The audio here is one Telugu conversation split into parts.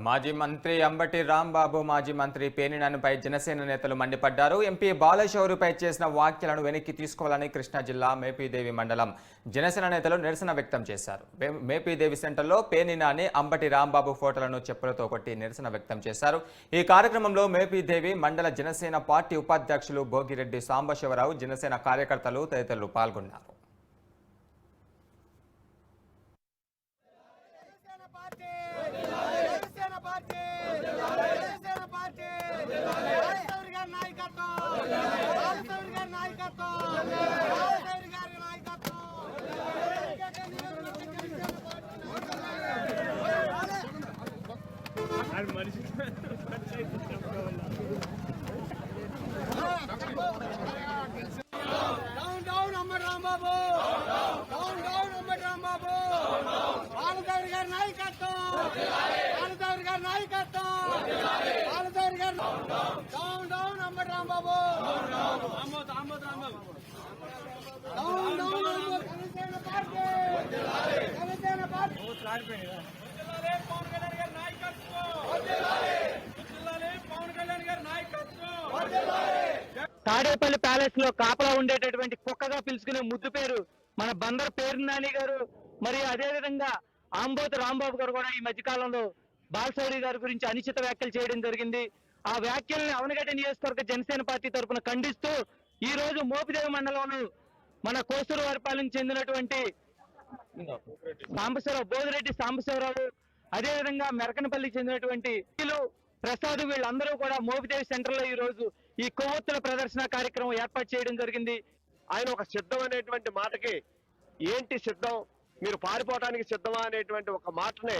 మాజీ మంత్రి అంబటి రాంబాబు మాజీ మంత్రి పేర్నినానిపై జనసేన నేతలు మండిపడ్డారు. ఎంపీ బాలశౌరిపై చేసిన వ్యాఖ్యలను వెనక్కి తీసుకోవాలని కృష్ణా జిల్లా మేపీదేవి మండలం జనసేన నేతలు నిరసన వ్యక్తం చేశారు. మేపీదేవి సెంటర్లో పేర్నినాని అంబటి రాంబాబు ఫోటోలను చెప్పులతో కొట్టి నిరసన వ్యక్తం చేశారు. ఈ కార్యక్రమంలో మేపీదేవి మండల జనసేన పార్టీ ఉపాధ్యక్షులు భోగిరెడ్డి సాంబశివరావు, జనసేన కార్యకర్తలు తదితరులు పాల్గొన్నారు. తాడేపల్లి ప్యాలెస్ లో కాపలా ఉండేటటువంటి కుక్కగా పిలుచుకునే ముద్దు పేరు మన బందర్ పేర్నినాని గారు, మరి అదే విధంగా ఆంబోతు రాంబాబు గారు కూడా ఈ మధ్యకాలంలో బాలశౌరి గారి గురించి అనిశ్చిత వ్యాఖ్యలు చేయడం జరిగింది. ఆ వ్యాఖ్యల్ని అవనగడ్డ నియోజకవర్గ జనసేన పార్టీ తరఫున ఖండిస్తూ ఈ రోజు మోపిదేవి మండలంలో మన కోసూరువారిపాలెం చెందినటువంటి బోదిరెడ్డి సాంబశివరావు, అదేవిధంగా మెరకనపల్లికి చెందినటువంటి ప్రసాద్, వీళ్ళందరూ కూడా మోపిదేవి సెంటర్ లో ఈ రోజు ఈ కొవ్వొత్తుల ప్రదర్శన కార్యక్రమం ఏర్పాటు చేయడం జరిగింది. ఆయన ఒక సిద్ధం అనేటువంటి మాటకి ఏంటి సిద్ధం, మీరు పారిపోవడానికి సిద్ధమా అనేటువంటి ఒక మాటనే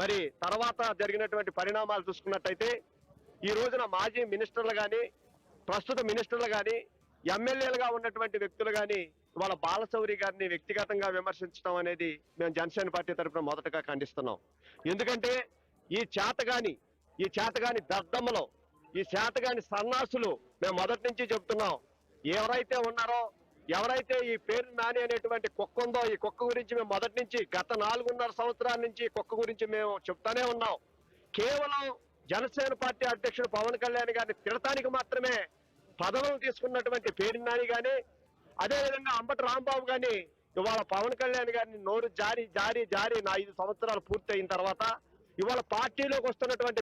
మరి తర్వాత జరిగినటువంటి పరిణామాలు చూసుకున్నట్టయితే ఈ రోజున మాజీ మినిస్టర్లు కానీ, ప్రస్తుత మినిస్టర్లు కానీ, ఎమ్మెల్యేలుగా ఉన్నటువంటి వ్యక్తులు కానీ ఇవాళ బాలశౌరి గారిని వ్యక్తిగతంగా విమర్శించడం అనేది మేము జనసేన పార్టీ తరఫున మొదటగా ఖండిస్తున్నాం. ఎందుకంటే ఈ చేతగాని దద్దమ్మలో, ఈ చేతగాని సన్నాసులు మేము మొదటి నుంచి చెప్తున్నాం. ఎవరైతే ఉన్నారో, ఎవరైతే ఈ పేర్నినాని అనేటువంటి కుక్క ఉందో, ఈ కుక్క గురించి మేము మొదటి నుంచి గత 4.5 సంవత్సరాల నుంచి కుక్క గురించి మేము చెప్తానే ఉన్నాం. కేవలం జనసేన పార్టీ అధ్యక్షుడు పవన్ కళ్యాణ్ గారిని తిడటానికి మాత్రమే పదవులు తీసుకున్నటువంటి పేర్నినాని గాని, అదేవిధంగా అంబటి రాంబాబు గాని ఇవాళ పవన్ కళ్యాణ్ గారిని నోరు జారి నా 5 సంవత్సరాలు పూర్తి అయిన తర్వాత ఇవాళ పార్టీలోకి వస్తున్నటువంటి